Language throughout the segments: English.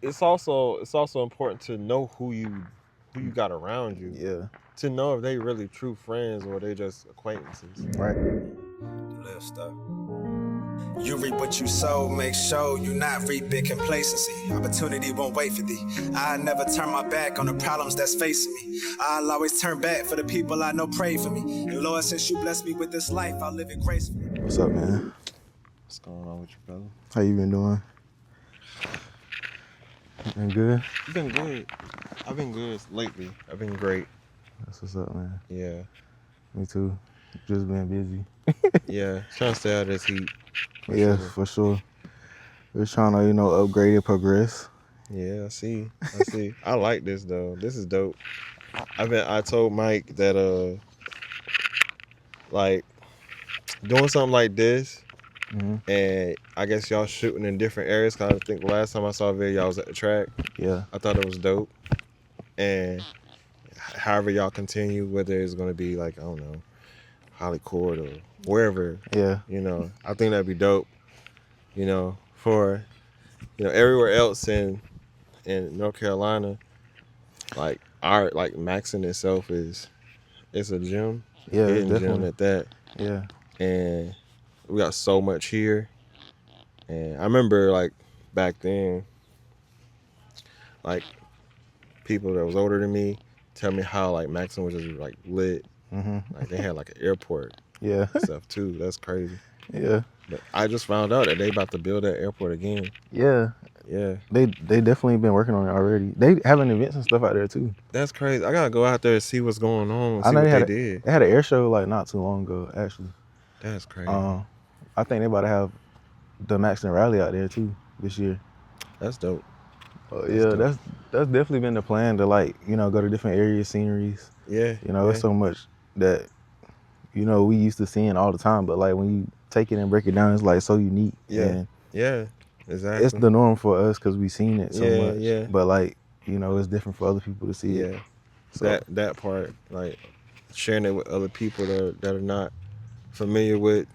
it's also important to know who you got around you. Yeah. To know if they really true friends or they just acquaintances. Right. Live stuff. You reap what you sow, make sure you not reaping complacency. Opportunity won't wait for thee. I never turn my back on the problems that's facing me. I'll always turn back for the people I know pray for me. And Lord, since you blessed me with this life, I'll live it gracefully. What's up, man? What's going on with you, brother? How you been doing? Been good? You've been good. I've been good lately. I've been great. That's what's up, man. Yeah. Me too. Just been busy. Yeah. Trying to stay out of this heat. Yeah, for sure. We're trying to, upgrade and progress. Yeah, I see. I like this though. This is dope. I told Mike that like doing something like this, and I guess y'all shooting in different areas. Cause I think the last time I saw a video, y'all was at the track. Yeah. I thought it was dope. And however y'all continue, whether it's gonna be like, I don't know, Holly Court or wherever. Yeah. I think that'd be dope. For everywhere else in North Carolina, like Maxon itself it's a gym. Yeah, Hidden definitely. gym at that. Yeah. And we got so much here. And I remember like back then, like people that was older than me tell me how like Maxon was just like lit. Like they had like an airport. Yeah. Stuff too. That's crazy. Yeah. But I just found out that they about to build that airport again. Yeah. Yeah. They definitely been working on it already. They having events and stuff out there too. That's crazy. I gotta go out there and see what's going on. I See know what they did. did. They had an air show like not too long ago, actually. That's crazy. I think they about to have the Maxton Rally out there too this year. That's dope. That's definitely been the plan to go to different areas, sceneries. Yeah. It's so much that we used to seeing all the time, but like when you take it and break it down, it's like so unique. Yeah. And yeah. Exactly. It's the norm for us because we seen it so much. Yeah. But it's different for other people to see it. So that part, like sharing it with other people that are not familiar with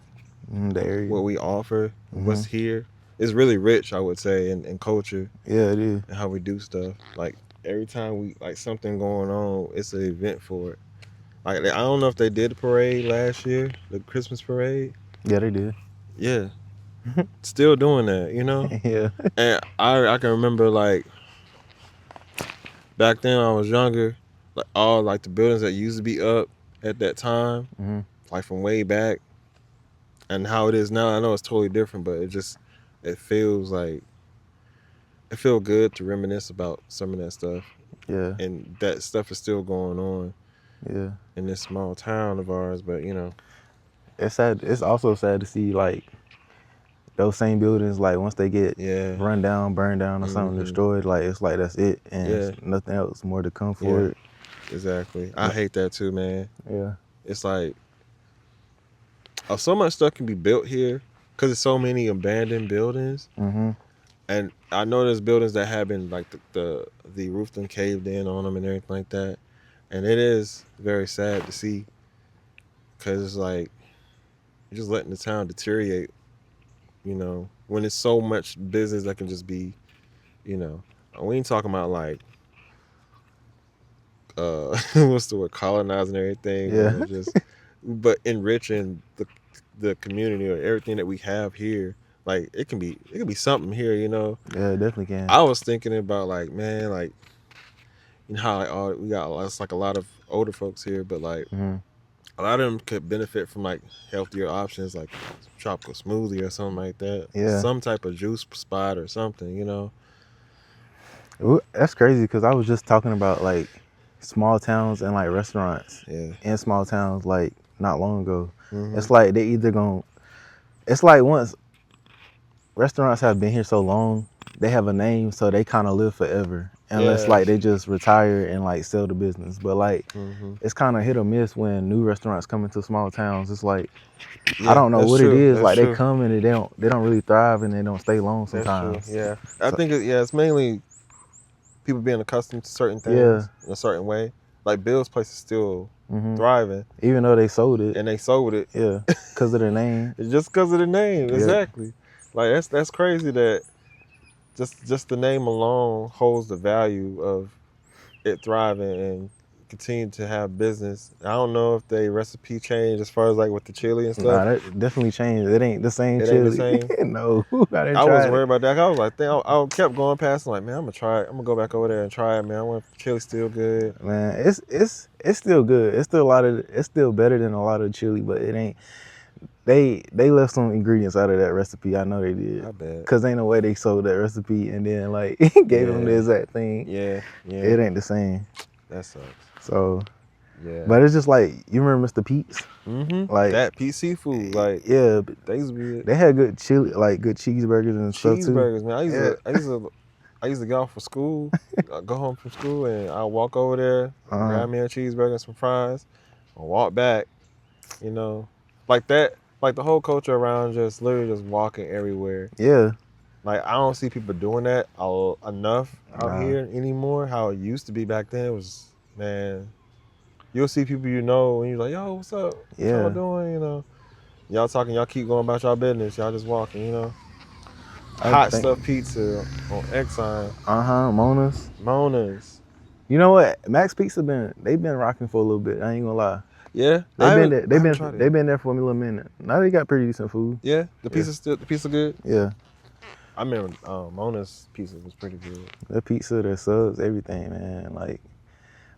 the area, what we offer, what's here, is really rich, I would say, in culture. Yeah, it is. And how we do stuff. Like every time we like something going on, it's an event for it. Like I don't know if they did the parade last year, the Christmas parade. Yeah, they did. Yeah. Still doing that, Yeah. And I can remember like back then when I was younger, like all like the buildings that used to be up at that time, like from way back, and how it is now. I know it's totally different, but it feels good to reminisce about some of that stuff. Yeah. And that stuff is still going on. Yeah. In this small town of ours, but it's sad. It's also sad to see like those same buildings, like once they get run down, burned down, or something destroyed, like it's like that's it, and there's nothing else more to come for it. Exactly. I hate that too, man. Yeah. It's like so much stuff can be built here because there's so many abandoned buildings. And I know there's buildings that have been like the roof done caved in on them and everything like that, and it is very sad to see because it's like you're just letting the town deteriorate. When it's so much business that can just be, we ain't talking about like, what's the word, colonizing everything. Yeah. But enriching the community or everything that we have here. Like it can be something here, Yeah, it definitely can. I was thinking about like, man, like, how like we got it's like a lot of older folks here, but like a lot of them could benefit from like healthier options, like tropical smoothie or something like that. Yeah. Some type of juice spot or something, That's crazy because I was just talking about like small towns and like restaurants in small towns like not long ago. It's like they either it's like once restaurants have been here so long, they have a name, so they kind of live forever. Unless like they just retire and like sell the business. But like it's kind of hit or miss when new restaurants come into small towns. It's like I don't know what it is. Like they come and they don't really thrive and they don't stay long sometimes. That's true. Yeah, I think it's mainly people being accustomed to certain things in a certain way. Like Bill's place is still thriving, even though they sold it. And they sold it, because of the name. It's just because of the name, exactly. Like that's crazy that just the name alone holds the value of it thriving and continue to have business. I don't know if they recipe changed as far as like with the chili and stuff. Nah, that definitely changed. It ain't the same It chili. ain't the same. No, I didn't I try was it. worried about that. I was like, I kept going past. I'm like, man, I'm gonna try it. I'm gonna go back over there and try it, man. I wonder if the chili's still good. Man, it's still good. It's still better than a lot of chili, but it ain't. They left some ingredients out of that recipe. I know they did. I bet. Cause ain't no way they sold that recipe and then like gave them the exact thing. Yeah. It ain't the same. That sucks. So. Yeah. But it's just like, you remember Mr. Pete's? Mm-hmm. Like that Pete Seafood, like yeah, they had good chili, like good cheeseburgers and stuff too. Cheeseburgers, man. I used to get off for school, go home from school, and I walk over there, grab me a cheeseburger and some fries, and walk back. You know, like that, like the whole culture around just literally just walking everywhere. Yeah. Like I don't see people doing that enough out here anymore. How it used to be back then, it was, man. You'll see people you know, and you're like, yo, what's up? What y'all doing? You know, y'all talking, y'all keep going about y'all business. Y'all just walking, you know. Hot stuffed pizza on Exxon. Mona's. You know what? Max Pizza they've been rocking for a little bit. I ain't gonna lie. Yeah, they've been there for a little minute. Now they got pretty decent food. Yeah, the pizza good. Yeah, I remember Mona's pizza was pretty good. The pizza, their subs, everything, man. Like,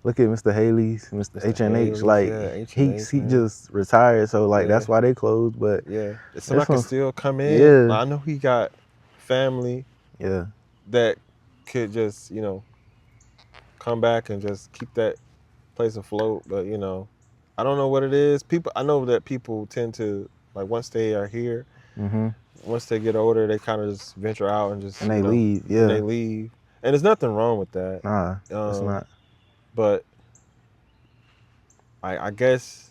look at Mr. Haley's, Mr. H&H. Like H&H, he just retired, so like that's why they closed. But yeah, somebody can still come in. Yeah, like, I know he got family. Yeah, that could just come back and just keep that place afloat. But I don't know what it is. I know that people tend to, like, once they are here, once they get older, they kind of just venture out and just they leave. Yeah, and they leave, and there's nothing wrong with that. Nah, it's not. But I guess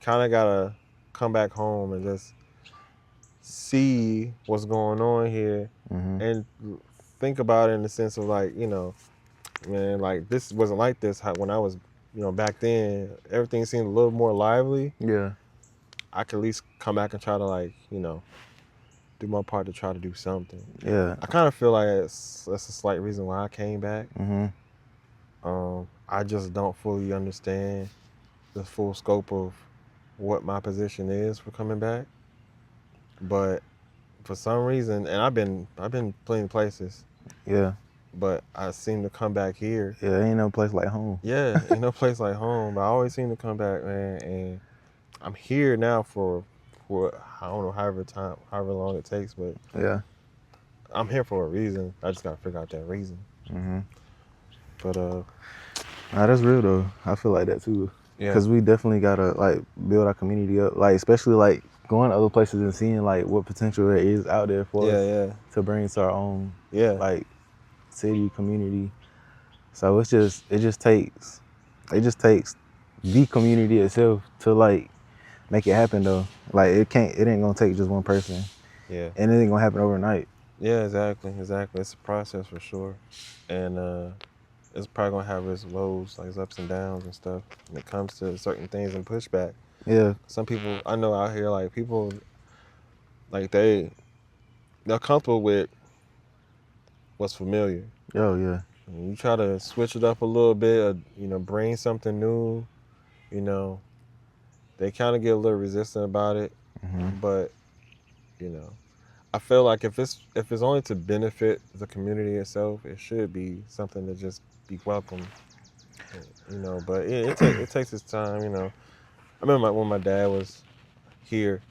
kind of gotta come back home and just see what's going on here and think about it in the sense of like, man, like this wasn't like this when I was, back then. Everything seemed a little more lively. Yeah. I could at least come back and try to, like, do my part to try to do something. Yeah. I kind of feel like that's a slight reason why I came back. I just don't fully understand the full scope of what my position is for coming back. But for some reason, and I've been plenty places. Yeah. But I seem to come back here. Yeah, ain't no place like home. Yeah, ain't no place like home. But I always seem to come back, man. And I'm here now for I don't know however long it takes, but yeah, I'm here for a reason. I just gotta figure out that reason. But nah, that's real though. I feel like that too. Yeah. Cause we definitely gotta like build our community up, like especially like going to other places and seeing like what potential there is out there for us to bring to our own like city community. So it just takes the community itself to like make it happen though. Like it ain't gonna take just one person. Yeah. And it ain't gonna happen overnight. Yeah, exactly. It's a process for sure. And it's probably gonna have its lows, like its ups and downs and stuff when it comes to certain things and pushback. Yeah. Some people I know out here, like people, like they're comfortable with what's familiar. Oh yeah. And you try to switch it up a little bit, or, bring something new, they kind of get a little resistant about it. But, I feel like if it's only to benefit the community itself, it should be something to just be welcome. But it takes its time. I remember when my dad was here.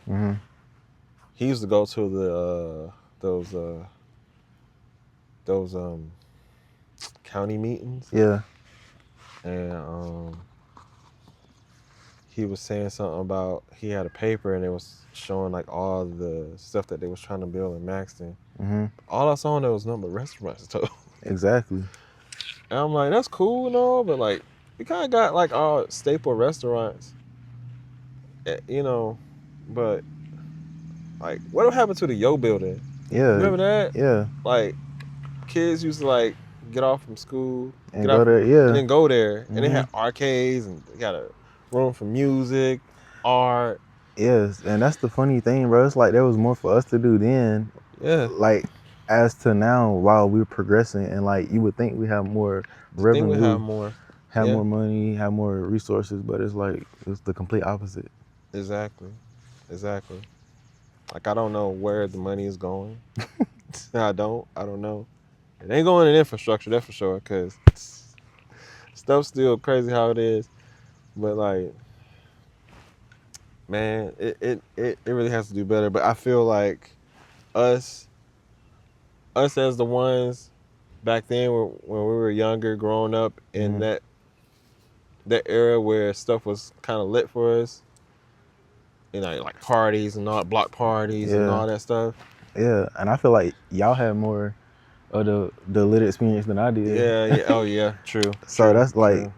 He used to go to those county meetings. Yeah. And he was saying something about he had a paper and it was showing like all the stuff that they was trying to build in Maxton. All I saw on there was nothing but restaurants too. Exactly. And I'm like, that's cool and all, but like we kind of got like our staple restaurants, but like what happened to the Yo building? Yeah. Remember that? Yeah. Like kids used to like get off from school and go there, yeah, and then go there, and they had arcades and they got a room for music, art. Yes, and that's the funny thing, bro. It's like there was more for us to do then. Yeah. Like as to now, while we're progressing, and like you would think we have more revenue, we have more, more money, have more resources, but it's like it's the complete opposite. Exactly. Like I don't know where the money is going. I don't know. It ain't going in infrastructure, that's for sure, because stuff's still crazy how it is. But like, man, it really has to do better. But I feel like us as the ones back then when we were younger, growing up in that era where stuff was kind of lit for us, you know, like parties and all block parties and all that stuff. Yeah, and I feel like y'all had more of the lit experience than I did. Yeah. Oh yeah, true. So that's like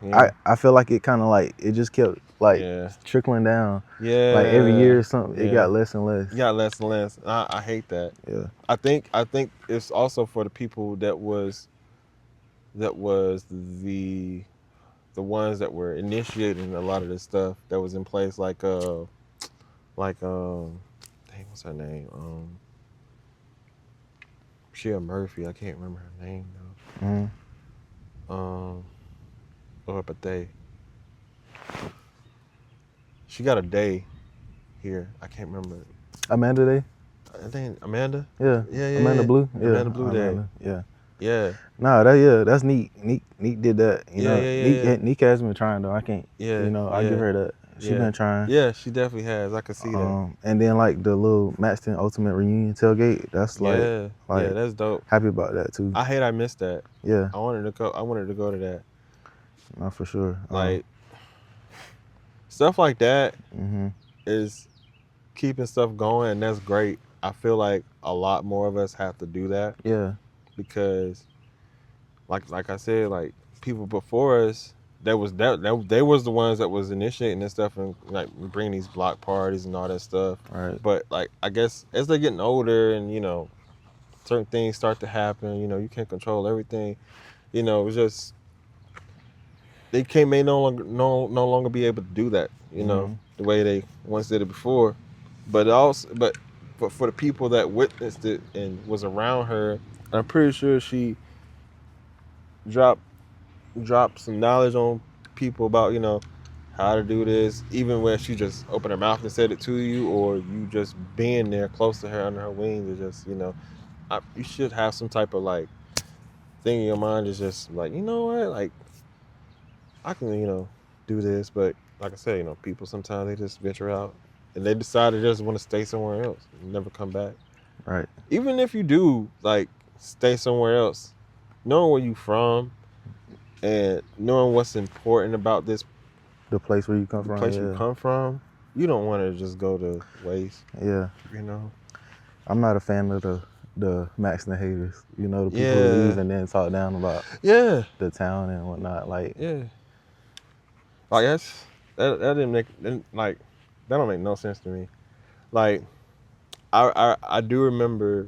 I feel like it kind of like it just kept like trickling down. Yeah. Like every year or something, it got less and less. It got less and less. I hate that. Yeah. I think it's also for the people that was the ones that were initiating a lot of this stuff that was in place, like dang, what's her name? Shia Murphy. I can't remember her name though. But she got a day here. I can't remember. Amanda Day? I think Amanda? Yeah. Amanda Blue? Yeah. Amanda Blue Day. Yeah. Yeah. Nah, that's neat. Neat did that. You know, Neek has been trying though. I can't. Yeah. You know, I give her that. She been trying. Yeah, she definitely has. I can see that. And then like the little Maxton Ultimate Reunion tailgate. That's like that's dope. Happy about that too. I hate I missed that. Yeah. I wanted to go to that. Not for sure. Like stuff like that is keeping stuff going, and that's great. I feel like a lot more of us have to do that. Yeah. Because like I said, like people before us, they was the ones that was initiating this stuff and like bringing these block parties and all that stuff. Right. But like I guess as they're getting older and you know certain things start to happen, you know, you can't control everything. You know, it's just they may no longer be able to do that, you know, the way they once did it before. But for the people that witnessed it and was around her, I'm pretty sure she dropped some knowledge on people about, you know, how to do this, even when she just opened her mouth and said it to you, or you just being there close to her under her wings, is just, you know, you should have some type of like thing in your mind is just like, you know what, like I can, you know, do this. But like I said, you know, people sometimes they just venture out and they decide they just want to stay somewhere else and never come back. Right. Even if you do like stay somewhere else, knowing where you from and knowing what's important about this, the place where you come from, you come from, you don't want to just go to waste. Yeah. You know, I'm not a fan of the Maxton haters. You know, the people who leave and then talk down about the town and whatnot. Like like that didn't make like that don't make no sense to me. Like I do remember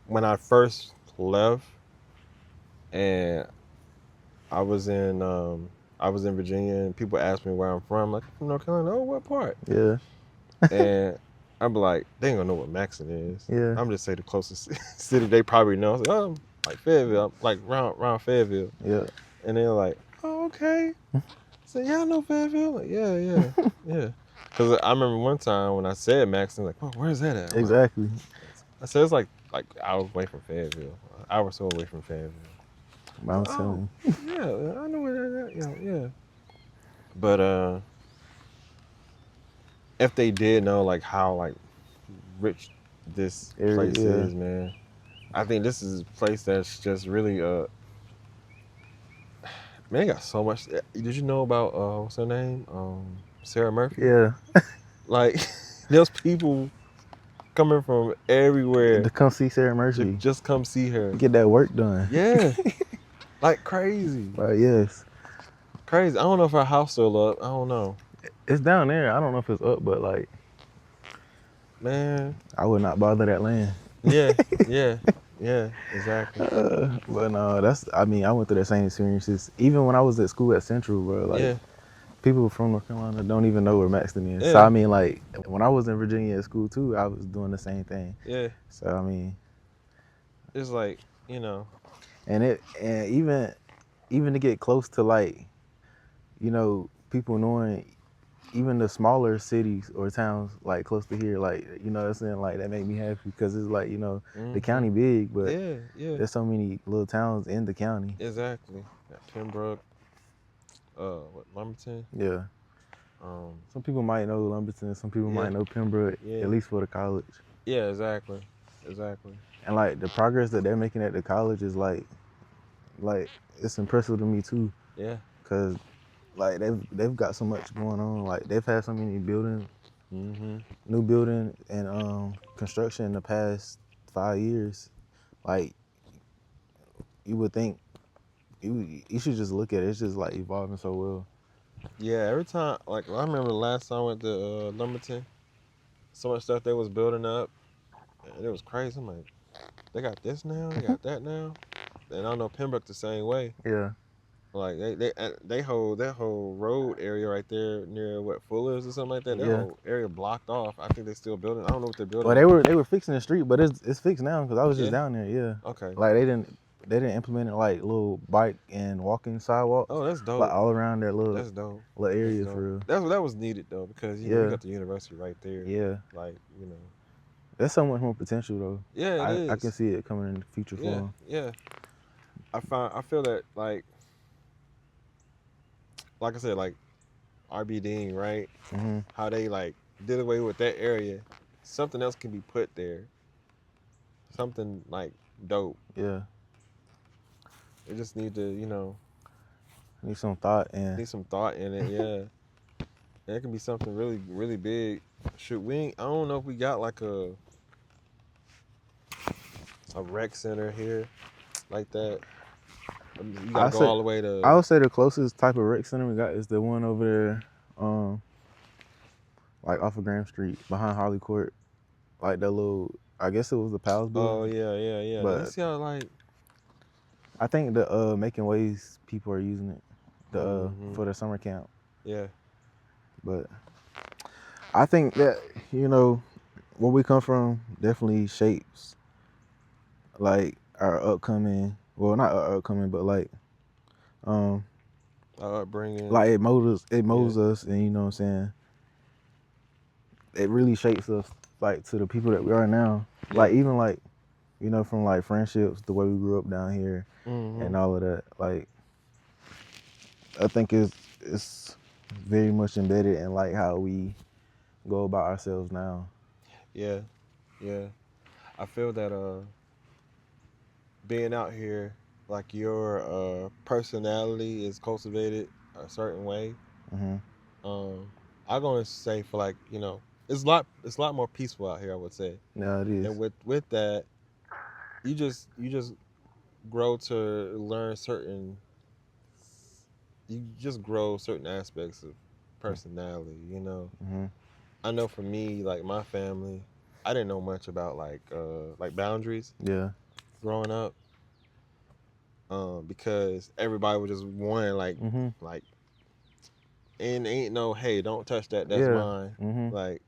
when I first left and I was in Virginia and people asked me where I'm from. I'm like, from North Carolina. Oh, what part? Yeah. And I'm like, they ain't gonna know what Maxton is. Yeah. I'm just say the closest city they probably know. I was like, oh, like Fayetteville, like around Fayetteville. Yeah. And they're like, oh, okay. So yeah, I know Fayetteville. Like, yeah. Because I remember one time when I said Maxton, like, oh, where's that at? Exactly. I said it's like hours away from Fayetteville, an hour or so away from Fayetteville. Mountain. Yeah, I know where that at. Yeah. But if they did know like how like rich this place is, man, I think this is a place that's just really man, got so much. Did you know about what's her name? Sarah Murphy. Yeah. Like there's people coming from everywhere to come see Sarah Murphy. Just come see her. Get that work done. Yeah. Like crazy. Right, yes. Crazy. I don't know if her house still up. I don't know. It's down there. I don't know if it's up, but like, man, I would not bother that land. Yeah, exactly. But no, I went through the same experiences. Even when I was at school at Central, bro. Like, people from North Carolina don't even know where Maxton is. Yeah. So I mean, like when I was in Virginia at school too, I was doing the same thing. Yeah. So I mean, it's like, you know, and even to get close to like, you know, people knowing even the smaller cities or towns like close to here, like, you know what I'm saying, like that make me happy because it's like, you know, the county big, but yeah, there's so many little towns in the county. exactly. Got Pembroke, Lumberton. Yeah. Some people might know Lumberton, some people might know Pembroke, at least for the college. Yeah, exactly. And like the progress that they're making at the college is like it's impressive to me too. Yeah. Cause like they've got so much going on. Like they've had so many buildings, new building and construction in the past 5 years. Like you would think you should just look at it. It's just like evolving so well. Yeah, every time, like I remember the last time I went to Lumberton, so much stuff they was building up, and it was crazy. I'm like, they got this now, they got that now, and I know Pembroke the same way. Yeah. Like they hold that whole road area right there near Fuller's or something like that. That whole area blocked off. I think they're still building. I don't know what they're building. Well, they were fixing the street, but it's fixed now because I was just down there. Yeah. Okay. Like they didn't implement it like little bike and walking sidewalks. Oh, that's dope. Like all around that little that's dope. Little area for real. That was needed though because you know you got the university right there. Yeah. Like, you know. That's so much more potential though. Yeah, it is. I can see it coming in the future for them. Yeah. I feel that like I said, like RBDing, right? How they like did away with that area. Something else can be put there. Something like dope. Yeah. They just need to, you know. Need some thought in it, yeah. And it can be something really, really big. Shoot, I don't know if we got like a rec center here like that. You gotta go all the way to. I would say the closest type of rec center we got is the one over there, like off of Graham Street behind Harley Court, like that little. I guess it was the Palace building. Oh yeah. But let's see how like. I think the Making Waves people are using it, for the summer camp. Yeah. But I think that, you know, where we come from definitely shapes like our upcoming. Well, not our upcoming, but like, our upbringing. Like it molds us, and you know what I'm saying. It really shapes us like to the people that we are now. Yeah. Like even like, you know, from like friendships, the way we grew up down here, and all of that. Like, I think it's very much embedded in like how we go about ourselves now. Yeah. I feel that being out here, like your personality is cultivated a certain way. I'm gonna say for like, you know, it's a lot more peaceful out here, I would say. Yeah, it is. And with that, you just grow to learn you just grow certain aspects of personality, you know. I know for me, like my family, I didn't know much about like boundaries. Yeah. Growing up, because everybody was just wanting like and ain't no, hey, don't touch that, that's mine. Like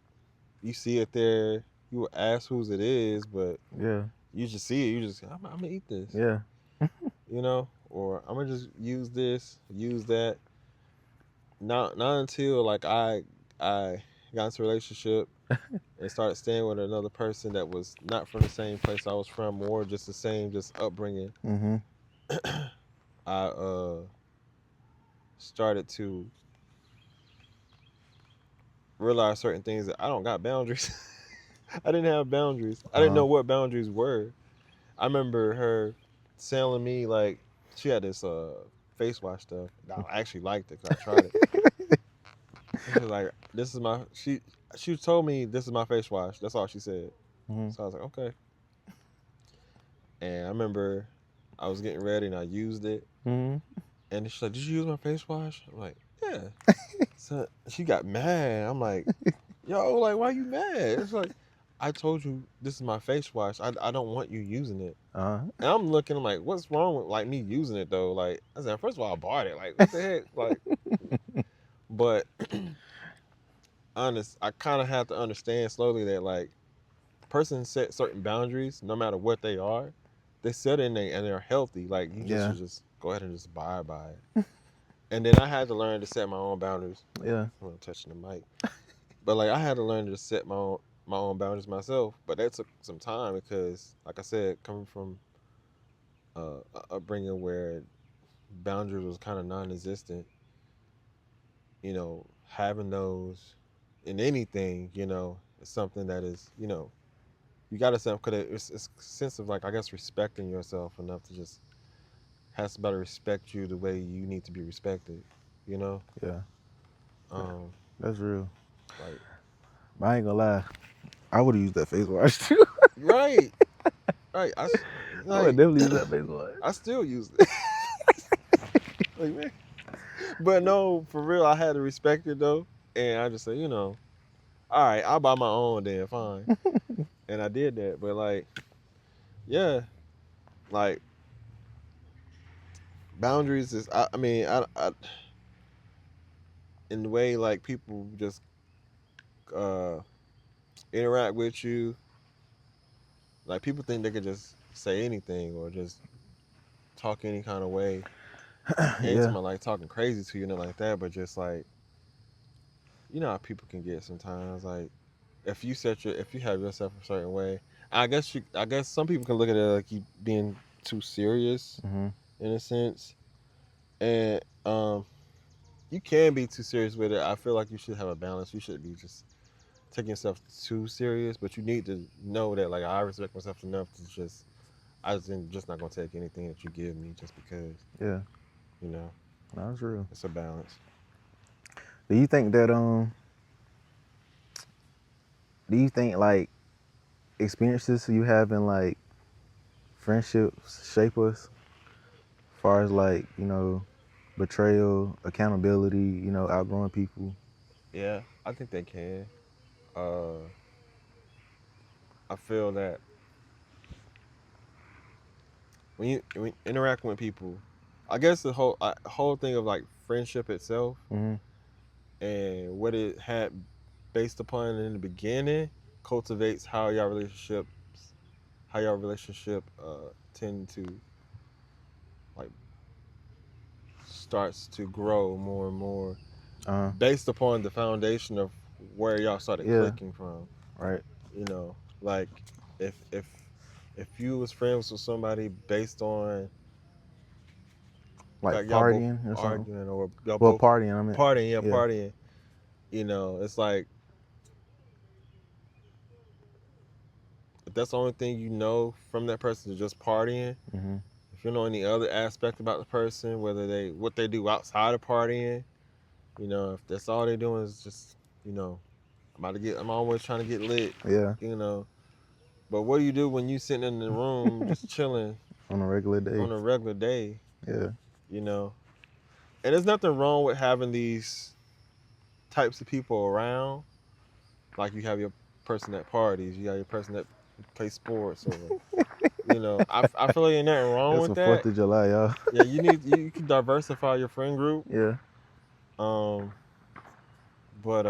you see it there, you will ask whose it is, but you just see it, you just I'm gonna eat this. Yeah. You know, or I'm gonna just use this, use that. Not until like I got into a relationship and started staying with another person that was not from the same place I was from, or just the same upbringing. I started to realize certain things that I don't got boundaries. I didn't have boundaries. I didn't know what boundaries were. I remember her telling me like she had this face wash stuff. I actually liked it because I tried it. She was like, "This is my." She told me this is my face wash. That's all she said. So I was like, okay. And I remember I was getting ready and I used it. And she's like, "Did you use my face wash?" I'm like, "Yeah." So she got mad. I'm like, "Yo, like, why you mad?" It's like, I told you this is my face wash. I don't want you using it. And I'm looking, I'm like, what's wrong with like me using it though? Like, I said, first of all, I bought it. Like, what the heck? Like, But I kind of have to understand slowly that like person set certain boundaries, no matter what they are. They set in there and they're healthy. Like you just should just go ahead and just abide by it. And then I had to learn to set my own boundaries. Yeah. I'm not touching the mic. But like I had to learn to set my own boundaries myself. But that took some time because, like I said, coming from a upbringing where boundaries was kind of non-existent, you know, having those in anything, you know, is something that is, you know, you got to set because it's a sense of like I guess respecting yourself enough to just have somebody respect you the way you need to be respected, you know. Yeah. That's real. Like, but I ain't gonna lie, I would have used that face wash too. right. I would definitely use that face wash. I still use it. Like, man. But no, for real, I had to respect it though, and I just say, you know, all right, I'll buy my own then, fine. And I did that, but like, yeah, like boundaries is, I mean, I in the way like people just interact with you, like people think they could just say anything or just talk any kind of way. Anytime like talking crazy to you, nothing like that, but just like, you know how people can get sometimes. Like if you have yourself a certain way, I guess some people can look at it like you being too serious in a sense, and you can be too serious with it. I feel like you should have a balance. You shouldn't be just taking yourself too serious, but you need to know that like I respect myself enough to just just not gonna take anything that you give me just because. Yeah. You know. That's real. It's a balance. Do you think that like experiences you have in like friendships shape us? As far as like, you know, betrayal, accountability, you know, outgrowing people. Yeah, I think they can. I feel that when you interact with people, I guess the whole thing of like friendship itself and what it had based upon in the beginning cultivates how y'all relationship tend to like starts to grow more and more based upon the foundation of where y'all started clicking from. Right. You know, like if you was friends with somebody based on like partying or something, arguing or y'all both partying. I mean, partying. You know, it's like if that's the only thing you know from that person is just partying. If you know any other aspect about the person, whether what they do outside of partying, you know, if that's all they're doing is just, you know, I'm always trying to get lit. Yeah. You know. But what do you do when you sitting in the room just chilling on a regular day? Yeah. You know. And there's nothing wrong with having these types of people around. Like you have your person at parties, you have your person that plays sports, or you know, I feel like ain't nothing wrong with that. 4th of July, y'all. Yeah, you can diversify your friend group. Yeah. But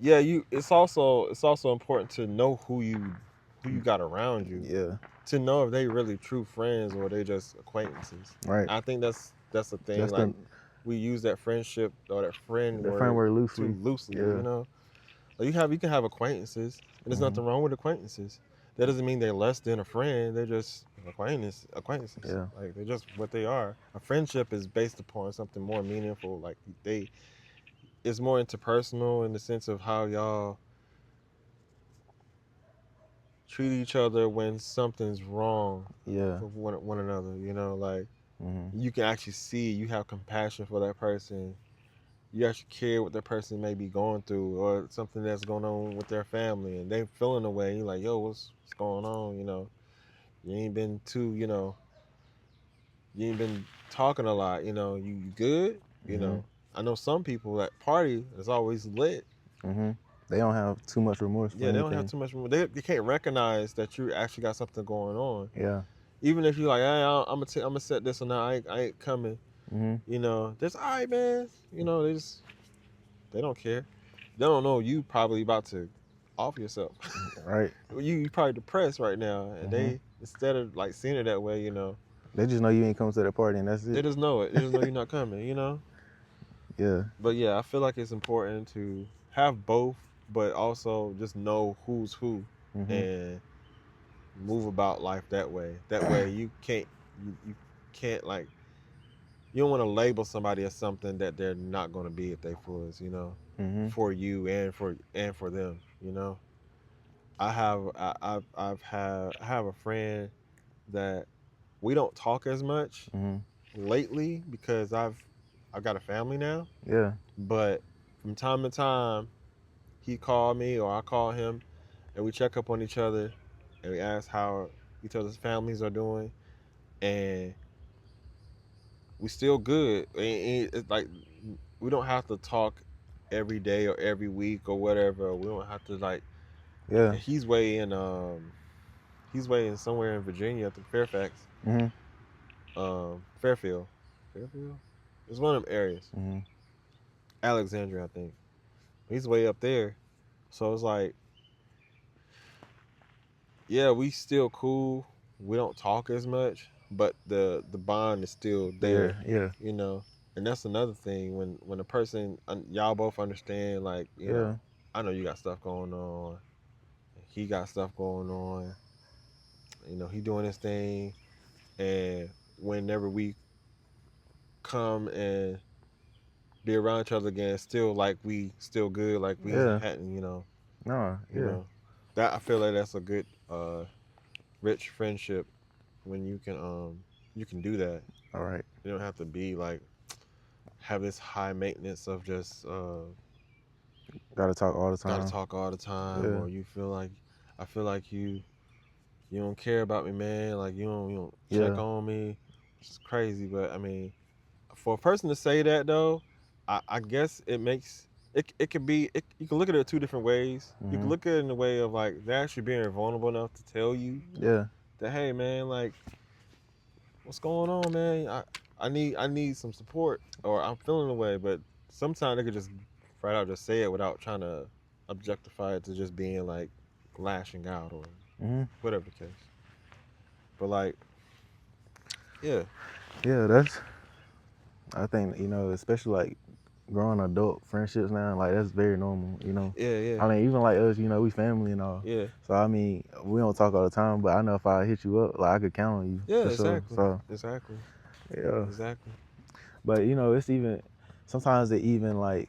yeah, it's also important to know who you got around you. Yeah. To know if they really true friends or they just acquaintances. Right. I think that's the thing. We use that friendship or that friend word loosely. Too loosely. Yeah. You know, like you can have acquaintances, and there's nothing wrong with acquaintances. That doesn't mean they're less than a friend. They're just acquaintances. Yeah. Like they're just what they are. A friendship is based upon something more meaningful. Like it's more interpersonal in the sense of how y'all treat each other when something's wrong. Yeah. With one another. You know, like. You can actually see you have compassion for that person. You actually care what that person may be going through or something that's going on with their family and they feeling a way. You're like, yo, what's going on? You know, you ain't been talking a lot. You know, you good? You know, I know some people that party is always lit. They don't have too much remorse. Yeah, they don't have too much remorse. They can't recognize that you actually got something going on. Yeah. Even if you're like, hey, I'm gonna set this or not, I ain't coming. You know, just all right, man. You know, they don't care. They don't know you probably about to off yourself. Right. You probably depressed right now, and they instead of like seeing it that way, you know, they just know you ain't coming to that party, and that's it. They just know it. They just know you're not coming. You know. Yeah. But yeah, I feel like it's important to have both, but also just know who's who and move about life that way. That way you can't like you don't want to label somebody as something that they're not going to be if they was, you know, for you and for them, you know. I have a friend that we don't talk as much lately because I've got a family now. Yeah. But from time to time, he called me or I call him, and we check up on each other, and we ask how each other's families are doing, and we still good. It's like we don't have to talk every day or every week or whatever. We don't have to like. Yeah. He's way in somewhere in Virginia, I think Fairfax. Fairfield. Fairfield? It's one of them areas. Alexandria, I think. He's way up there. So it's like, yeah, we still cool. We don't talk as much, but the bond is still there. Yeah. You know, and that's another thing when a person y'all both understand, like, you know, I know you got stuff going on. He got stuff going on. You know, he doing his thing, and whenever we come and be around each other again, still like we still good, like we hadn't, you know. You know, that I feel like that's a good rich friendship when you can do that. All right. You don't have to be like have this high maintenance of just gotta talk all the time. Or you feel like I feel like you don't care about me, man. Like you don't check on me. It's crazy, but I mean, for a person to say that though, I guess it makes it could be you can look at it two different ways. You can look at it in the way of like they're actually being vulnerable enough to tell you that, hey man, like what's going on, man? I need some support, or I'm feeling away. But sometimes they could just flat out just say it without trying to objectify it to just being like lashing out or whatever the case. But like, yeah, I think, you know, especially like growing adult friendships now, like that's very normal, you know. Yeah. I mean, even like us, you know, we family and all. Yeah. So I mean, we don't talk all the time, but I know if I hit you up, like I could count on you. Yeah, exactly. Sure. So exactly. Yeah. Exactly. But you know, it's even sometimes they even like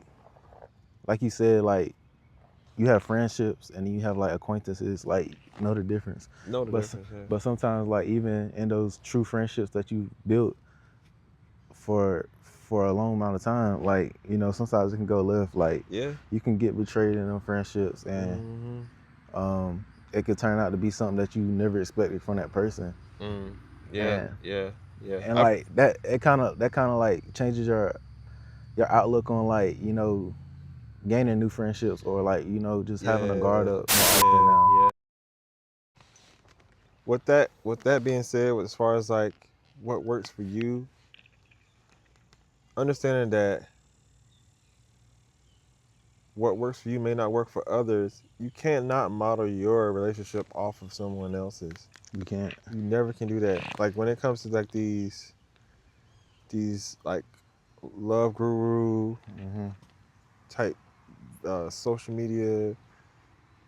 you said, like you have friendships and you have like acquaintances, like know the difference. But sometimes like even in those true friendships that you built for a long amount of time, like, you know, sometimes it can go left. Like you can get betrayed in them friendships, and it could turn out to be something that you never expected from that person. Yeah. And like that kind of like changes your outlook on, like, you know, gaining new friendships, or like, you know, just having a guard up more often now. Yeah. With that being said, as far as like what works for you, understanding that what works for you may not work for others, you can't not model your relationship off of someone else's. You can't. You never can do that. Like when it comes to like these like love guru type social media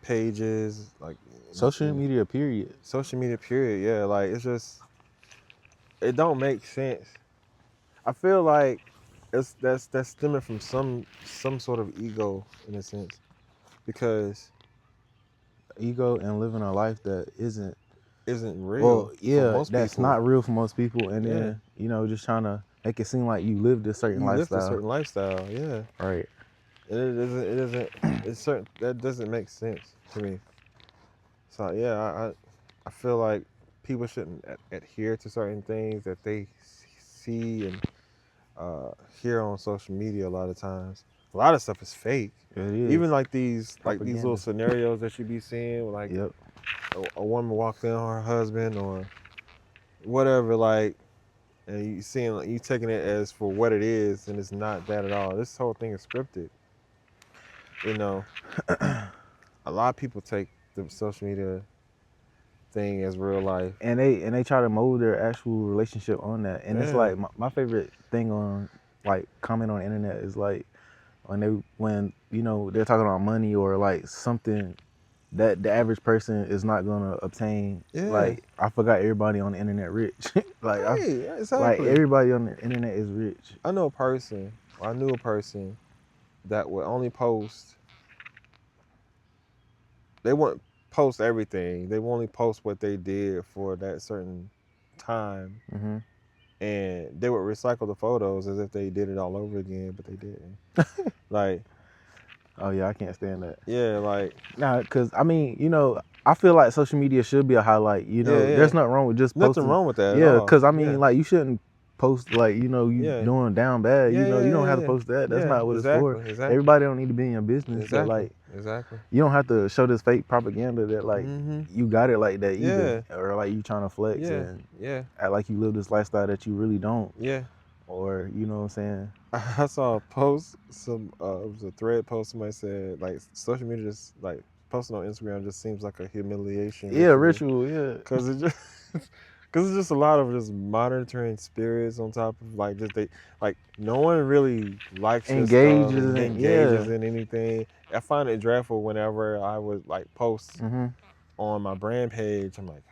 pages, like social media period. Yeah, like it's just it don't make sense. I feel like that's stemming from some sort of ego in a sense, because ego and living a life that isn't real. Well, yeah, for most that's people. not real for most people, and then, you know, just trying to make it seem like you lived a certain lifestyle. Yeah. Right. It's certain that doesn't make sense to me. So yeah, I feel like people shouldn't adhere to certain things that they see and hear on social media. A lot of times, a lot of stuff is fake. It is. Even like these little scenarios that you be seeing, like a woman walks in on her husband or whatever, like and you taking it as for what it is, and it's not that at all. This whole thing is scripted. You know, a lot of people take the social media thing as real life, and they try to mold their actual relationship on that. And it's like my favorite thing on like comment on the internet is like when you know they're talking about money or like something that the average person is not gonna obtain. Like I forgot everybody on the internet rich. Like exactly. Like everybody on the internet is rich. I knew a person that would only post. They wouldn't post everything. They would only post what they did for that certain time, and they would recycle the photos as if they did it all over again, but they didn't. Like, oh yeah, I can't stand that. Yeah, like because I mean, you know, I feel like social media should be a highlight. You know, there's nothing wrong with just posting. Nothing wrong with that. Yeah, because I mean, like you shouldn't post like you know you doing down bad. You know, you don't have to post that. That's not what it's for. Exactly. Everybody don't need to be in your business. But like, you don't have to show this fake propaganda that like you got it like that either, or like you trying to flex and act like you live this lifestyle that you really don't. Yeah. Or you know what I'm saying? I saw a post, it was a thread post. Somebody said like social media just like posting on Instagram just seems like a humiliation. Yeah, ritual. Yeah, because it's just a lot of just monitoring spirits on top of like just no one really likes engages in anything. I find it dreadful whenever I would like post on my brand page. I'm like,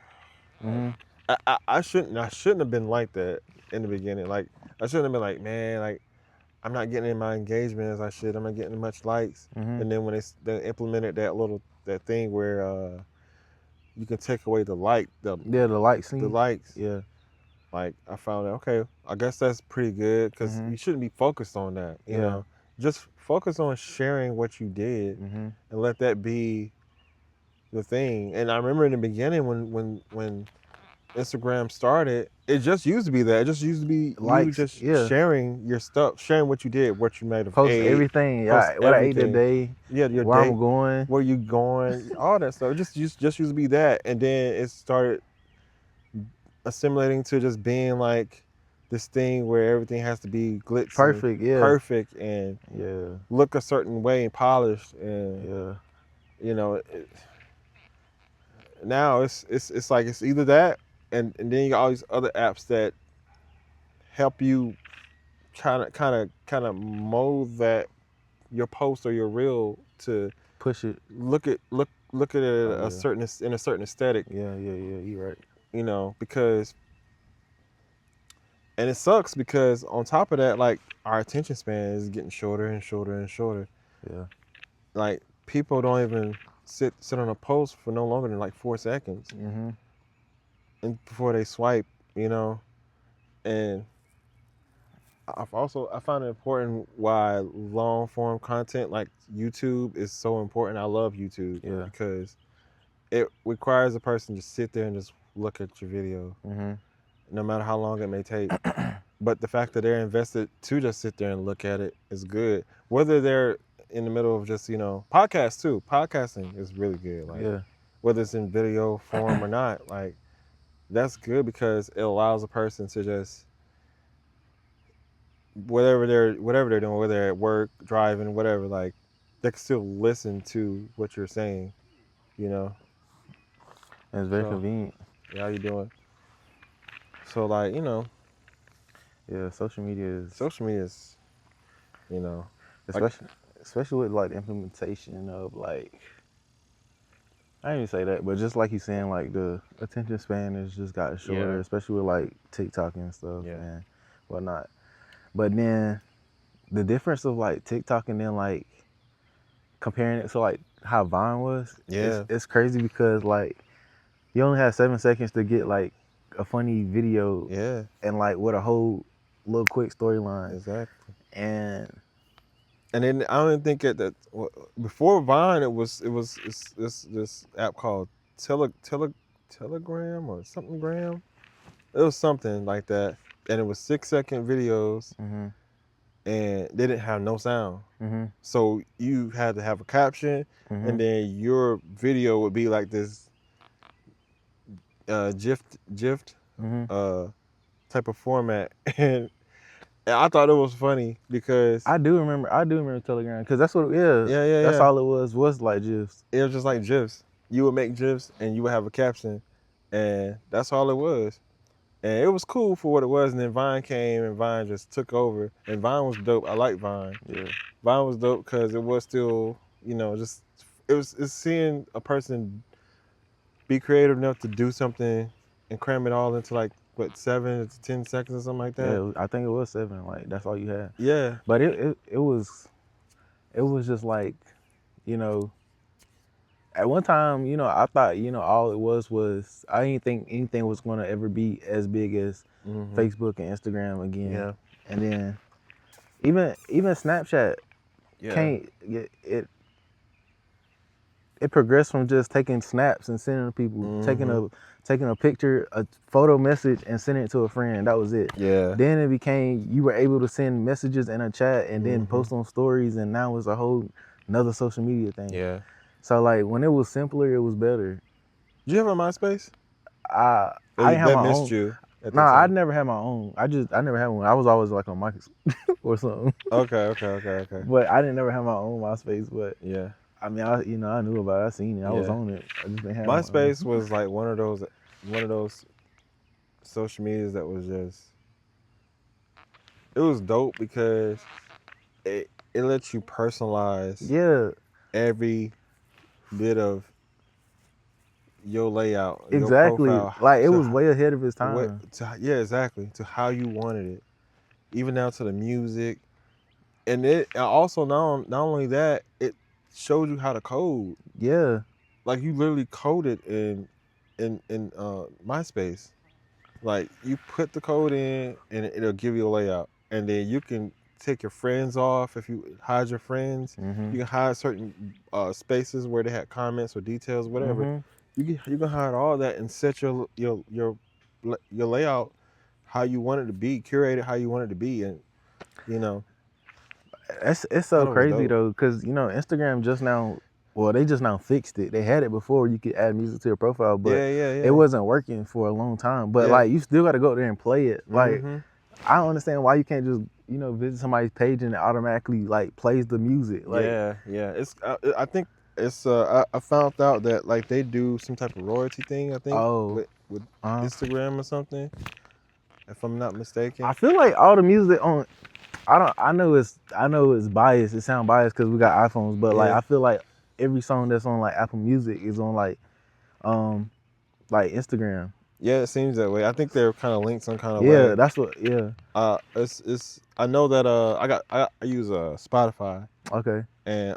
I shouldn't have been like that in the beginning. Like I shouldn't have been like, man, like I'm not getting in my engagement as I should. I'm not getting much likes. And then when they implemented that thing where you can take away the likes. The likes. Yeah. Like I found out, okay, I guess that's pretty good because you shouldn't be focused on that. You know, just focus on sharing what you did and let that be the thing. And I remember in the beginning when Instagram started, it just used to be that. It just used to be likes, you just sharing your stuff, sharing what you did, what you made of post everything. What I ate today. Yeah, your where day, I'm going, where you going, all that stuff. It just used to be that, and then it started assimilating to just being like this thing where everything has to be glitzy, perfect, and look a certain way and polished, and you know, now it's like it's either that. And then you got all these other apps that help you kind of mold that your post or your reel to push it. Look at it in a certain aesthetic. Yeah, you're right. You know, because and it sucks because on top of that, like our attention span is getting shorter and shorter and shorter. Yeah. Like people don't even sit on a post for no longer than like 4 seconds. And before they swipe, you know, and I found it important why long form content like YouTube is so important. I love YouTube because it requires a person to sit there and just look at your video, no matter how long it may take. But the fact that they're invested to just sit there and look at it is good. Whether they're in the middle of just, you know, podcasts too. Podcasting is really good. Like whether it's in video form or not, like that's good because it allows a person to just whatever they're doing, whether they're at work, driving, whatever, like they can still listen to what you're saying, you know. And it's very convenient. Yeah, how you doing? So like, you know. Yeah, social media is, you know, especially with like the implementation of like, I didn't even say that, but just like you're saying, like the attention span has just gotten shorter, especially with like TikTok and stuff and whatnot. But then the difference of like TikTok and then like comparing it to like how Vine was, it's crazy because like you only have 7 seconds to get like a funny video and like with a whole little quick storyline. Exactly. And then I don't even think that before Vine it was this app called Telegram or something gram. It was something like that, and it was 6-second videos, and they didn't have no sound. So you had to have a caption, and then your video would be like this GIF type of format, and I thought it was funny because I do remember Telegram because that's what. Yeah, that's all it was like GIFs. It was just like GIFs. You would make GIFs and you would have a caption, and that's all it was. And it was cool for what it was. And then Vine came, and Vine just took over. And Vine was dope. I like Vine. Yeah, Vine was dope because it was still, just it's seeing a person be creative enough to do something and cram it all into like what 7 to 10 seconds or something like that. Yeah, I think it was 7. Like that's all you had. Yeah, but it was just like, at one time, I thought, all it was I didn't think anything was going to ever be as big as Facebook and Instagram again. Yeah. And then even Snapchat can't it progressed from just taking snaps and sending to people, taking a picture, a photo message, and sending it to a friend. That was it. Yeah. Then it became you were able to send messages in a chat and then post on stories, and now it's a whole another social media thing. Yeah. So like when it was simpler, it was better. Did you have a MySpace? I didn't have my own. You. Nah, I never had my own. I never had one. I was always like on MySpace or something. Okay. But I didn't never have my own MySpace. But yeah, I mean, I knew about it. I seen it. I was on it. I just didn't have MySpace was like one of those social medias that was just, it was dope because it lets you personalize every bit of your layout. Exactly. Your profile, like it was way ahead of its time. Exactly. To how you wanted it. Even down to the music. And it also not only that, it showed you how to code. Yeah. Like you literally coded in MySpace. Like you put the code in and it'll give you a layout. And then you can take your friends off. If you hide your friends, you can hide certain spaces where they had comments or details, whatever. You can hide all that and set your layout how you want it to be, curate it how you want it to be, and it's so crazy though, because Instagram just now, well, they just now fixed it. They had it before, you could add music to your profile, but it wasn't working for a long time. But like you still got to go there and play it. Like I don't understand why you can't just visit somebody's page and it automatically like plays the music. Like it's I think it's I found out that like they do some type of royalty thing, I think, with Instagram or something, if I'm not mistaken. I feel like all the music on, I know it's biased. It sounds biased because we got iPhones, but like I feel like every song that's on like Apple Music is on like Instagram. Yeah, it seems that way. I think they're kind of linked some kind of way. Yeah, that's what. Yeah. It's. I know that I use Spotify. Okay. And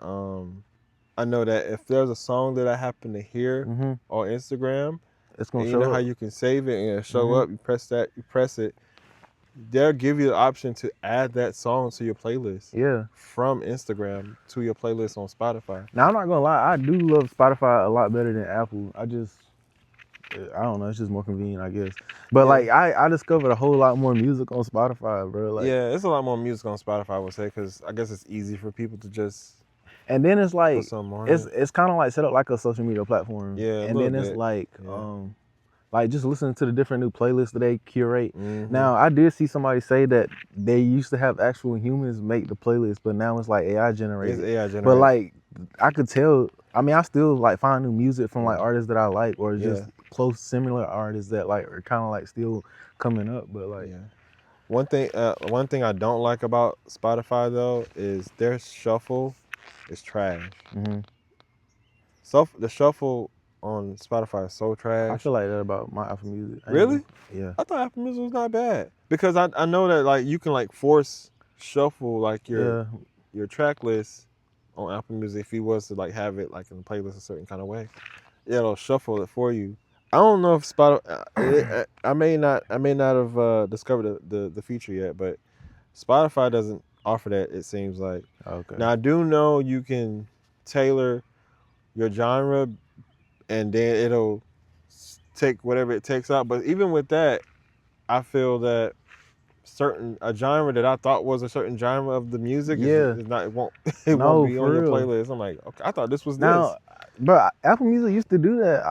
I know that if there's a song that I happen to hear on Instagram, it's gonna show you know up. how you can save it and it'll show up. You press it. They'll give you the option to add that song to your playlist. Yeah. From Instagram to your playlist on Spotify. Now I'm not gonna lie, I do love Spotify a lot better than Apple. I don't know, it's just more convenient, I guess. But like I discovered a whole lot more music on Spotify, bro. Like, yeah, it's a lot more music on Spotify, I would say, because I guess it's easy for people to just. And then it's like it's kind of like set up like a social media platform. Yeah. And then it's like just listening to the different new playlists that they curate. Now I did see somebody say that they used to have actual humans make the playlist, but now it's like AI generated. It's AI generated. But like I could tell. I mean, I still like find new music from like artists that I like, or just close similar artists that like are kind of like still coming up. But like, one thing I don't like about Spotify though is their shuffle is trash. So the shuffle on Spotify is so trash. I feel like that about my Apple Music. Really? Yeah. I thought Apple Music was not bad because I know that like you can like force shuffle like your track list on Apple Music if you was to like have it like in the playlist a certain kind of way. It'll shuffle it for you. I don't know if Spotify. I may not have discovered the feature yet, but Spotify doesn't offer that. It seems like. Okay. Now I do know you can tailor your genre, and then it'll take whatever it takes out. But even with that, I feel that a genre that I thought was a certain genre of the music is not. It won't be on your playlist. I'm like, okay, I thought this was now, But Apple Music used to do that.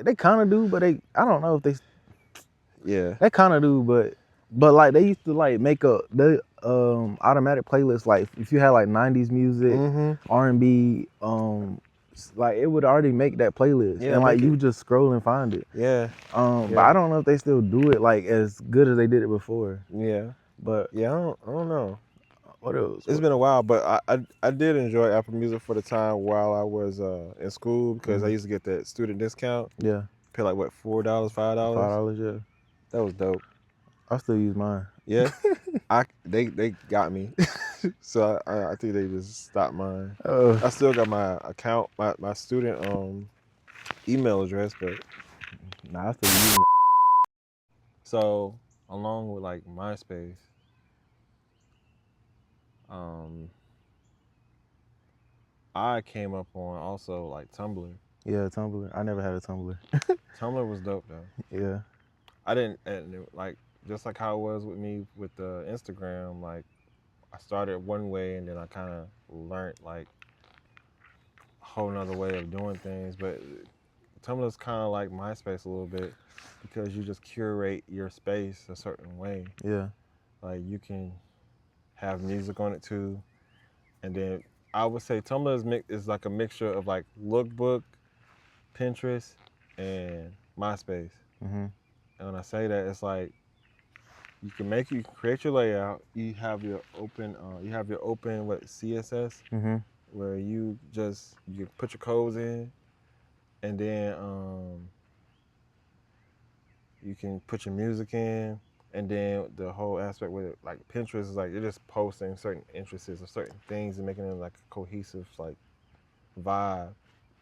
They kind of do, but I don't know if they. Yeah. They kind of do, but like they used to like make the automatic playlist. Like if you had like 90s music, R&B, like it would already make that playlist, and like you just scroll and find it. Yeah. But I don't know if they still do it like as good as they did it before. Yeah. But yeah, I don't know. What else? It's been a while, but I did enjoy Apple Music for the time while I was in school because I used to get that student discount. Yeah. Pay like what, $4, $5? $5, yeah. That was dope. I still use mine. Yeah. They got me. So I think they just stopped mine. I still got my account, my student email address, but I still use it. So along with like MySpace, I came up on also like Tumblr. Yeah, Tumblr. I never had a Tumblr. Tumblr was dope though. Yeah. I didn't, like, just like how it was with me with the Instagram, like I started one way and then I kind of learned like a whole nother way of doing things. But Tumblr's kind of like MySpace a little bit because you just curate your space a certain way. Yeah. Like you can have music on it too. And then I would say Tumblr is like a mixture of like Lookbook, Pinterest, and MySpace. And when I say that, it's like you can create your layout. You have your open what, CSS, where you put your codes in, and then you can put your music in. And then the whole aspect with it, like Pinterest, is like you're just posting certain interests or certain things and making it like a cohesive like vibe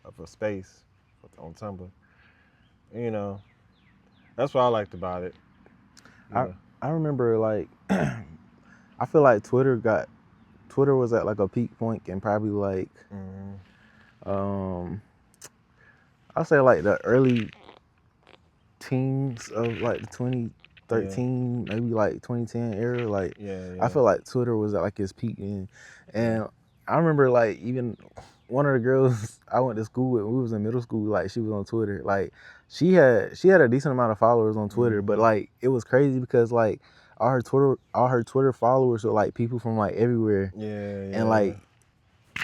of a space on Tumblr. You know, that's what I liked about it. I remember like I feel like Twitter was at like a peak point and probably like I'll say like the early teens of like the 2013, maybe like 2010 era. Like I feel like Twitter was at like its peak, and I remember like even one of the girls I went to school with, we was in middle school, like she was on Twitter. Like she had a decent amount of followers on Twitter, but like it was crazy because like all her Twitter followers were like people from like everywhere. And like,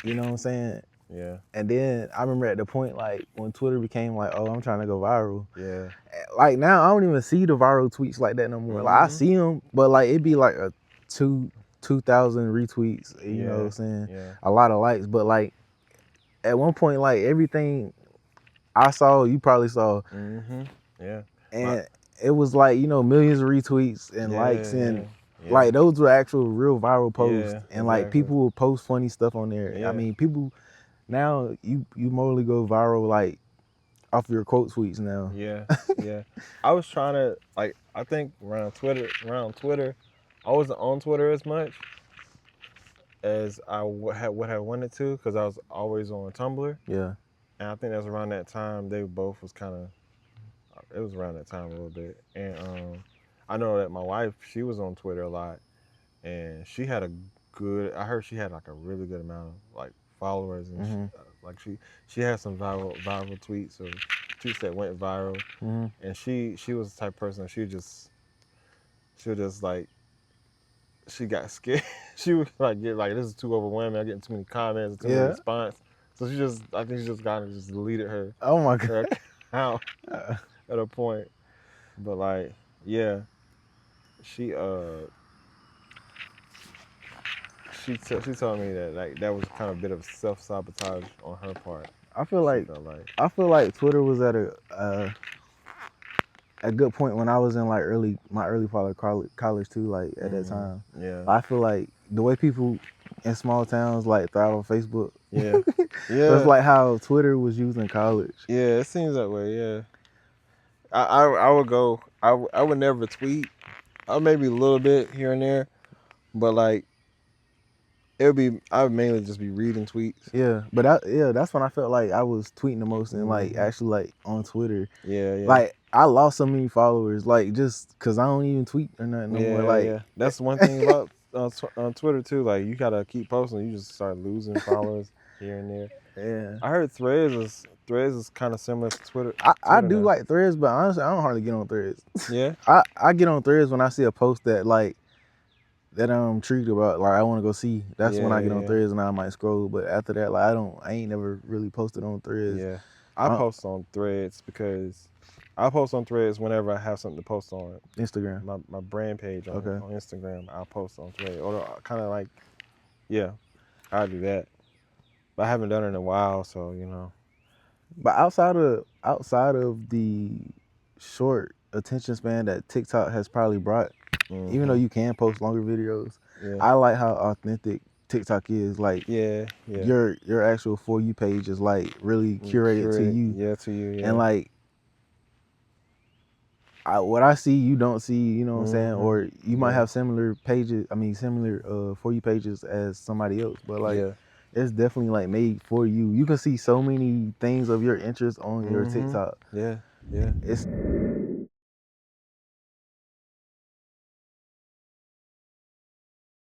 you know what I'm saying? Yeah. And then I remember at the point like when Twitter became like, oh, I'm trying to go viral. Yeah. Like now I don't even see the viral tweets like that no more. Like I see them, but like it'd be like a 2,000 retweets, you know what I'm saying? Yeah. A lot of likes, but like at one point like everything I saw, you probably saw. Yeah. And it was like, you know, millions of retweets and likes and like those were actual real viral posts. And like people will post funny stuff on there. I mean, people now you mostly go viral like off your quote tweets now. Yeah. I was trying to like, I think around Twitter, I wasn't on Twitter as much as I would have wanted to because I was always on Tumblr. Yeah. And I think that's around that time they both was kind of, it was around that time a little bit. And I know that my wife, she was on Twitter a lot, and she had I heard she had like a really good amount of like followers, and she had some viral tweets or tweets that went viral. And she was the type of person she would just like, she got scared. She would like get like, this is too overwhelming. I'm getting too many comments, too many response. So I think she just kind of just deleted her. Oh my God. Her account at a point. But like, yeah, she told me that like that was kind of a bit of self-sabotage on her part. I feel like Twitter was at a good point when I was in like my early part of college too, like at that time. Yeah. I feel like the way people in small towns like thrive on Facebook. Yeah. That's like how Twitter was used in college. Yeah, it seems that way, yeah. I would go, I would never tweet. Maybe a little bit here and there, but like I would mainly just be reading tweets. Yeah, but that's when I felt like I was tweeting the most and like actually like on Twitter. Yeah. Like I lost so many followers, like just cause I don't even tweet or nothing no more. Like that's one thing about on Twitter too. Like you gotta keep posting, you just start losing followers here and there. Yeah. I heard Threads Threads is kind of similar to Twitter. I do now. like Threads, but honestly, I don't hardly get on Threads. Yeah. I get on Threads when I see a post that like that I'm intrigued about, like I want to go see. That's when I get on Threads and I might scroll. But after that, like I ain't never really posted on Threads. Yeah, I post on Threads because I post on Threads whenever I have something to post on Instagram. My brand page on Instagram. I'll post on Threads, or kind of like, yeah, I do that. But I haven't done it in a while, so you know. But outside of the short attention span that TikTok has probably brought, even though you can post longer videos, I like how authentic TikTok is. Like your actual For You page is like really curated to you. Yeah, to you. Yeah. And like what I see, you don't see. You know what I'm saying? Or you might have similar pages. I mean, similar For You pages as somebody else. But like, it's definitely like made for you. You can see so many things of your interest on your TikTok. Yeah. It's